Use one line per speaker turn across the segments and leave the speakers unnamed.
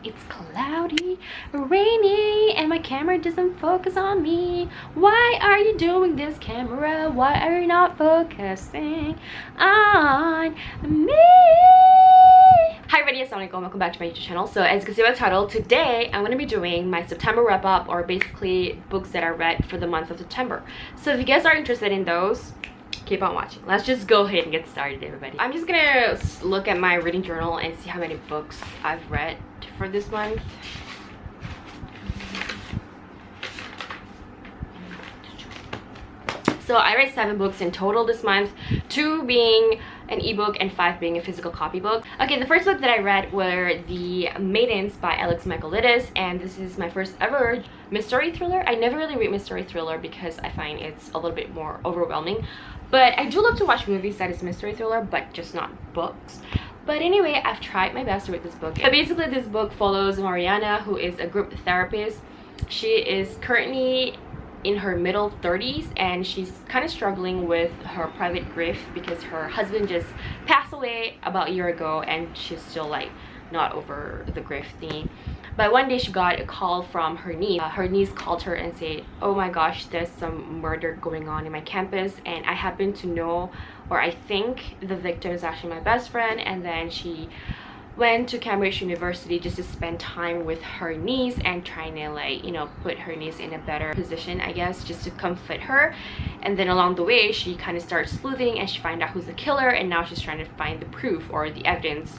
It's cloudy, rainy, and my camera doesn't focus on me. Why are you doing this, camera? Why are you not focusing on me? Hi everybody, assalamualaikum, welcome back to my YouTube channel. So as you can see by the title, today I'm going to be doing my September wrap up, or basically books that I read for the month of September. So if you guys are interested in those, keep on watching. Let's just go ahead and get started, everybody. I'm just gonna look at my reading journal and see how many books I've read for this month. So I read 7 books in total this month, 2 being an ebook and 5 being a physical copy book. Okay, the first book that I read were the Maidens by Alex Michaelides, and this is my first ever mystery thriller. I never really read mystery thriller because I find it's a little bit more overwhelming, but I do love to watch movies that is mystery thriller, but just not books. But anyway, I've tried my best to read this book. So basically this book follows Mariana, who is a group therapist. She is currently in her middle 30s and she's kind of struggling with her private grief because her husband just passed away about a year ago and she's still like not over the grief thing. But one day she got a call from her niece. Her niece called her and said, oh my gosh, there's some murder going on in my campus, and I happen to know, or I think the victim is actually my best friend. And then she went to Cambridge University just to spend time with her niece and trying to, like, you know, put her niece in a better position, I guess, just to comfort her. And then along the way she kind of starts sleuthing and she finds out who's the killer, and now she's trying to find the proof or the evidence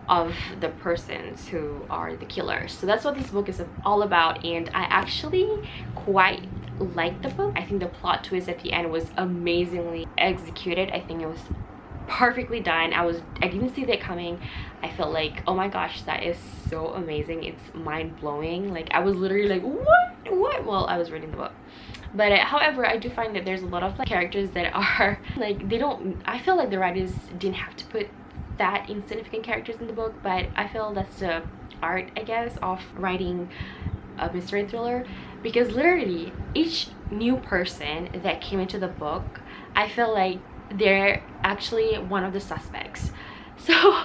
of the persons who are the killers. So that's what this book is all about, and I actually quite like the book. I think the plot twist at the end was amazingly executed. I think it was perfectly done. I didn't see that coming. I felt like, oh my gosh, that is so amazing. It's mind-blowing. Like, I was literally like, what while I was reading the book. But however, I do find that there's a lot of like characters that are like, they don't, I feel like the writers didn't have to put that insignificant characters in the book, but I feel that's the art, I guess, of writing a mystery thriller, because literally each new person that came into the book, I feel like they're actually one of the suspects. So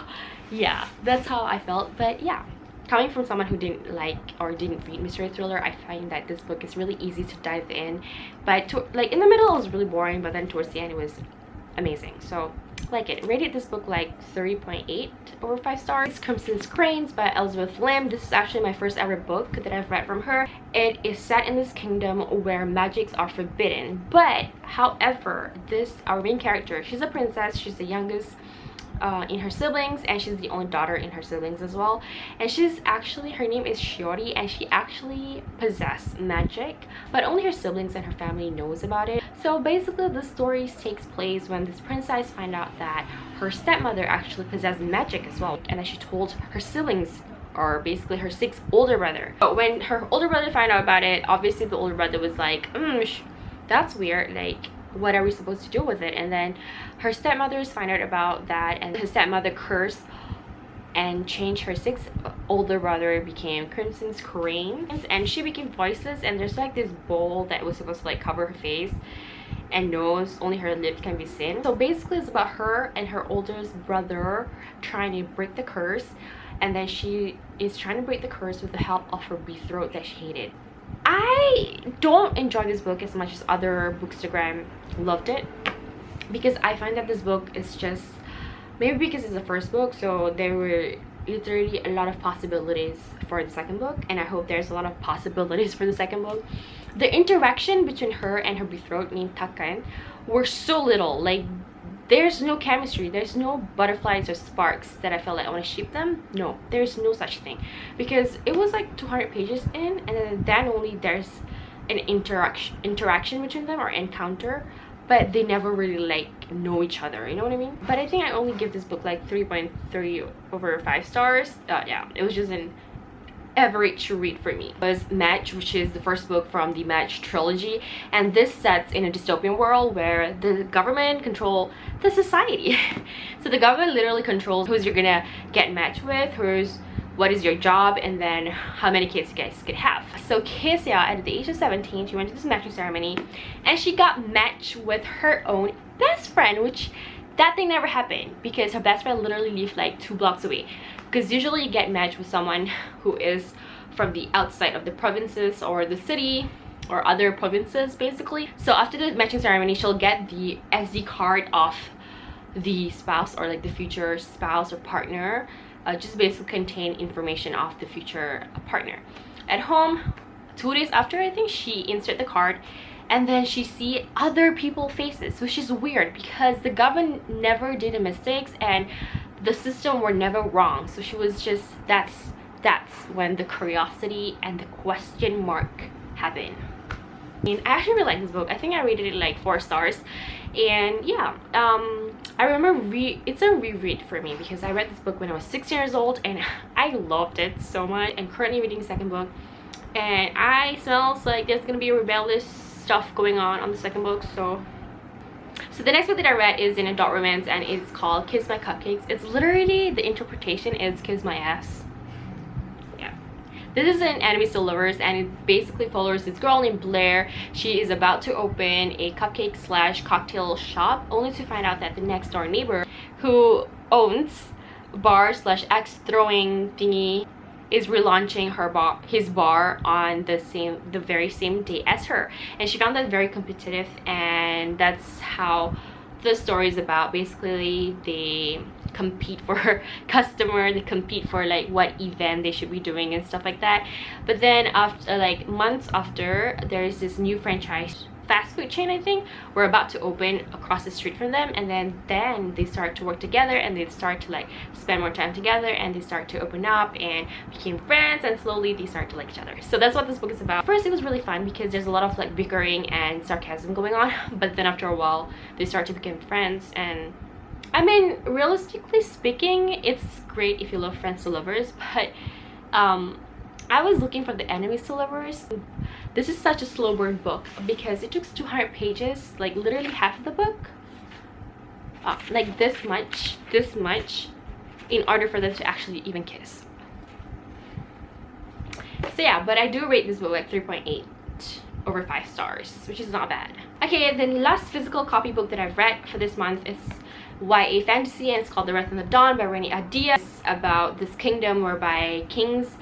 yeah, that's how I felt. But yeah, coming from someone who didn't like or didn't read mystery thriller, I find that this book is really easy to dive in, but like in the middle it was really boring, but then towards the end it was amazing. So like it. Rated this book like 3.8 over 5 stars. Crimson Cranes by Elizabeth Lim. This is actually my first ever book that I've read from her. It is set in this kingdom where magics are forbidden, but however, our main character, she's a princess. She's the youngest in her siblings, and she's the only daughter in her siblings as well, and she's actually, her name is Shiori, and she actually possesses magic, but only her siblings and her family knows about it. So basically the story takes place when this princess finds out that her stepmother actually possesses magic as well, and that she told her siblings, or basically her 6 older brother. But when her older brother found out about it, obviously the older brother was like, that's weird, like what are we supposed to do with it? And then her stepmothers find out about that, and her stepmother cursed and changed her 6 older brother became Crimson's Cranes, and she became voiceless, and there's like this bowl that was supposed to like cover her face and nose, only her lips can be seen. So basically it's about her and her oldest brother trying to break the curse, and then she is trying to break the curse with the help of her betrothed that she hated. I don't enjoy this book as much as other bookstagram loved it, because I find that this book is just, maybe because it's the first book, so there were literally a lot of possibilities for the second book, and I hope there's a lot of possibilities for the second book. The interaction between her and her betrothed named Takan were so little. Like, there's no chemistry, there's no butterflies or sparks that I felt like I want to ship them. No, there's no such thing, because it was like 200 pages in, and then only there's an interaction between them, or encounter, but they never really like know each other, you know what I mean? But I think I only give this book like 3.3 over 5 stars. Yeah, it was just an average read for me. It was Match, which is the first book from the Match trilogy, and this sets in a dystopian world where the government control the society. So the government literally controls who's you're gonna get matched with, what is your job, and then how many kids you guys could have. So Kezia, at the age of 17, she went to this matching ceremony and she got matched with her own best friend, which that thing never happened because her best friend literally lived like 2 blocks away. because usually you get matched with someone who is from the outside of the provinces or the city or other provinces basically. So after the matching ceremony, she'll get the SD card of the spouse or like the future spouse or partner, just basically contain information of the future partner. At home, 2 days after, I think, she insert the card, and then she see other people's faces, which is weird because the government never did a mistakes and the system were never wrong. So she was just, that's when the curiosity and the question mark happened. And I actually really like this book. I think I rated it like 4 stars. And yeah, I remember it's a reread for me because I read this book when I was 6 years old and I loved it so much. I'm currently reading the second book and I smells like there's gonna be rebellious stuff going on the second book. So the next book that I read is an adult romance and it's called Kiss My Cupcakes. It's literally, the interpretation is kiss my ass. This is an enemies to lovers and it basically follows this girl named Blair. She is about to open a cupcake slash cocktail shop only to find out that the next door neighbor who owns bar slash axe throwing thingy is relaunching his bar on the very same day as her, and she found that very competitive, and that's how the story is about. Basically they compete for customer, they compete for like what event they should be doing and stuff like that. But then after like months after, there is this new franchise fast food chain, I think, we're about to open across the street from them, and then they start to work together and they start to like spend more time together and they start to open up and became friends, and slowly they start to like each other. So that's what this book is about. First it was really fun because there's a lot of like bickering and sarcasm going on, but then after a while they start to become friends. And I mean, realistically speaking, it's great if you love friends to lovers, but I was looking for the enemies to lovers. This is such a slow burn book because it took 200 pages, like literally half of the book, like this much, in order for them to actually even kiss. So yeah, but I do rate this book like 3.8 over 5 stars, which is not bad. Okay, the last physical copy book that I've read for this month is YA fantasy, and it's called The Wrath of the Dawn by Rainy Adia. It's about this kingdom whereby kings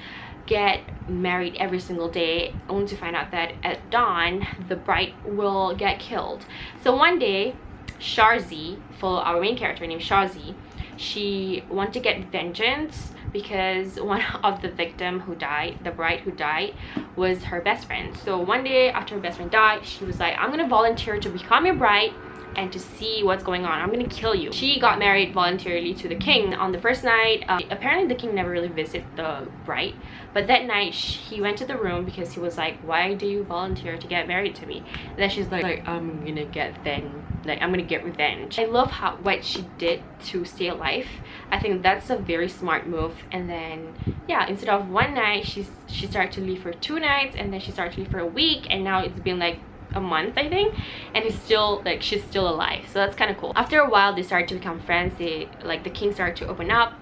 get married every single day, only to find out that at dawn the bride will get killed. So one day Sharzi, for our main character named Sharzi, she wanted to get vengeance because one of the victim who died, the bride who died, was her best friend. So one day after her best friend died, she was like, I'm gonna volunteer to become your bride and to see what's going on. I'm gonna kill you. She got married voluntarily to the king. On the first night, apparently the king never really visited the bride, but that night he went to the room because he was like, why do you volunteer to get married to me? And then she's like I'm gonna get revenge. I love what she did to stay alive. I think that's a very smart move. And then yeah, instead of one night, she started to leave for 2 nights, and then she started to leave for a week, and now it's been like a month, I think, and she's still alive. So that's kind of cool. After a while they started to become friends. The king started to open up,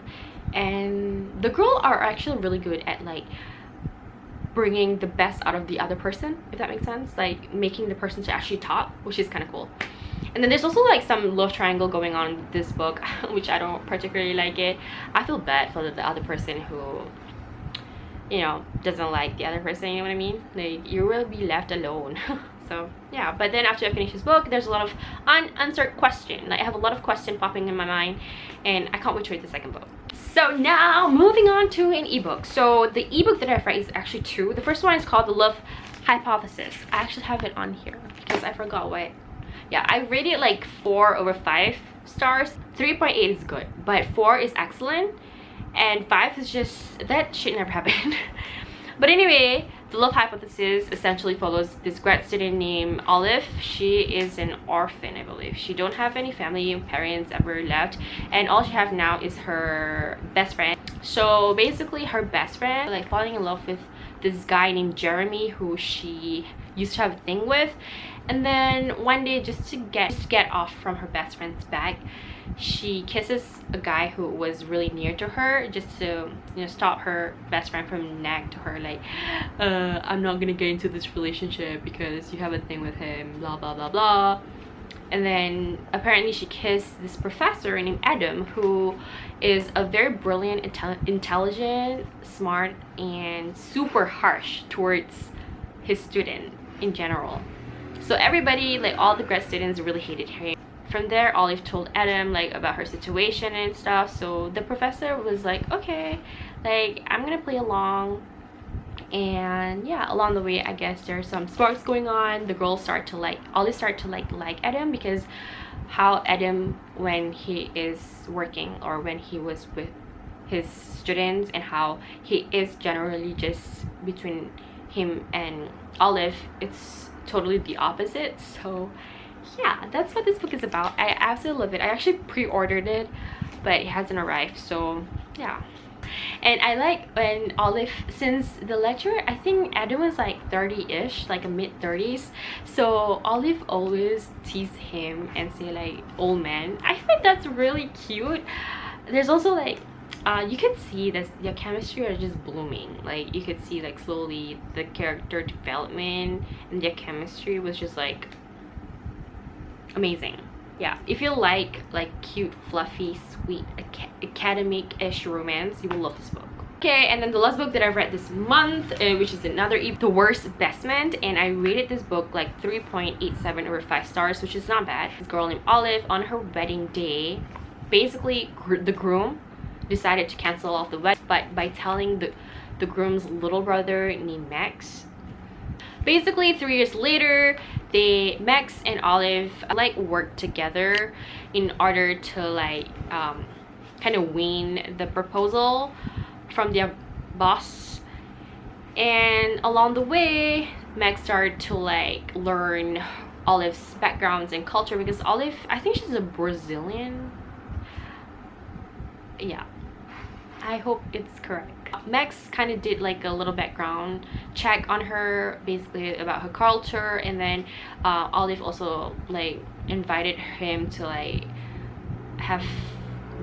and the girl are actually really good at like bringing the best out of the other person, if that makes sense, like making the person to actually talk, which is kind of cool. And then there's also like some love triangle going on with this book, which I don't particularly like it. I feel bad for the other person who, you know, doesn't like the other person, you know what I mean? Like, you will be left alone. So yeah, but then after I finish this book, there's a lot of unanswered question. Like, I have a lot of questions popping in my mind, and I can't wait to read the second book. So now moving on to an ebook. So the ebook that I've read is actually 2. The first one is called The Love Hypothesis. I actually have it on here because I forgot what. Yeah, I rated it like 4 over 5 stars. 3.8 is good, but 4 is excellent, and 5 is just, that shit never happened. But anyway, The Love Hypothesis essentially follows this grad student named Olive. She is an orphan, I believe. She don't have any family, parents ever left, and all she have now is her best friend. So basically her best friend like falling in love with this guy named Jeremy, who she used to have a thing with, and then one day, just to get off from her best friend's back, she kisses a guy who was really near to her, just to, you know, stop her best friend from nagging to her like, I'm not gonna get into this relationship because you have a thing with him, blah blah blah blah. and then apparently she kissed this professor named Adam, who is a very brilliant, intelligent, smart, and super harsh towards his student in general. So everybody, like all the grad students, really hated him. From there, Olive told Adam like about her situation and stuff, so the professor was like, okay, like I'm gonna play along. And yeah, along the way, I guess there's some sparks going on. The girls start to like, Olive start to like Adam, because how Adam, when he is working or when he was with his students, and how he is generally just between him and Olive, it's totally the opposite. So yeah, that's what this book is about. I absolutely love it. I actually pre-ordered it, but it hasn't arrived, so yeah. And I like when Olive, since the lecturer, I think Adam was like 30-ish, like a mid-30s, so Olive always tease him and say like old man. I think that's really cute. There's also like you could see that their chemistry are just blooming. Like you could see like slowly the character development, and their chemistry was just like amazing. Yeah, if you like cute, fluffy, sweet, academic-ish romance, you will love this book. Okay, and then the last book that I've read this month, which is another The Worst Bestment, and I rated this book like 3.87 over 5 stars, which is not bad. This girl named Olive, on her wedding day, basically the groom decided to cancel off the wedding, but by telling the groom's little brother named Max. Basically 3 years later, Max and Olive like worked together in order to like kind of win the proposal from their boss. And along the way, Max started to like learn Olive's backgrounds and culture, because Olive, I think she's a Brazilian. Yeah, I hope it's correct. Max kind of did like a little background check on her, basically about her culture, and then Olive also like invited him to like have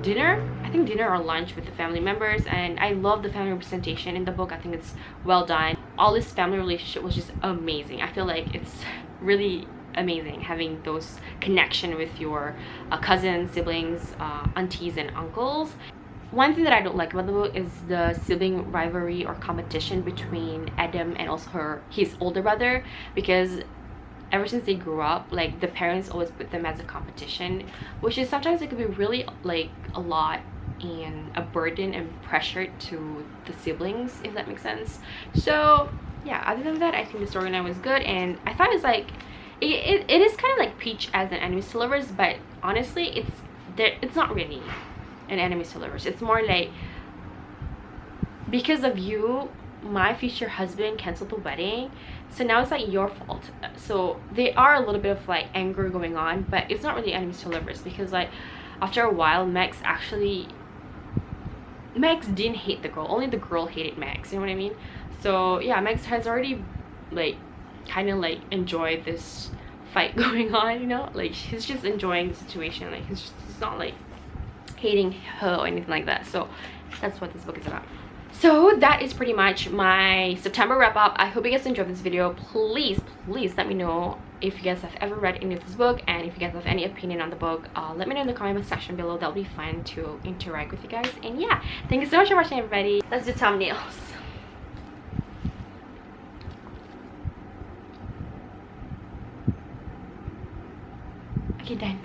dinner, I think dinner or lunch, with the family members. And I love the family representation in the book. I think it's well done. Olive's family relationship was just amazing. I feel like it's really amazing having those connection with your cousins, siblings, aunties and uncles. One thing that I don't like about the book is the sibling rivalry or competition between Adam and also his older brother, because ever since they grew up, like the parents always put them as a competition, which is sometimes it could be really like a lot and a burden and pressure to the siblings, if that makes sense. So yeah, other than that, I think the storyline was good, and I thought it's like it is kind of like Peach as an enemies to lovers, but honestly it's not really an enemies to lovers. It's more like, because of you, my future husband canceled the wedding, so now it's like your fault. So they are a little bit of like anger going on, but it's not really enemies to lovers, because like after a while, Max didn't hate the girl, only the girl hated Max, you know what I mean? So yeah, Max has already like kind of like enjoyed this fight going on, you know, like he's just enjoying the situation. Like he's not like hating her or anything like that. So that's what this book is about. So that is pretty much my September wrap up. I hope you guys enjoyed this video. Please let me know if you guys have ever read any of this book, and if you guys have any opinion on the book, let me know in the comment section below. That'll be fun to interact with you guys. And yeah, thank you so much for watching, everybody. Let's do thumbnails. Okay, done.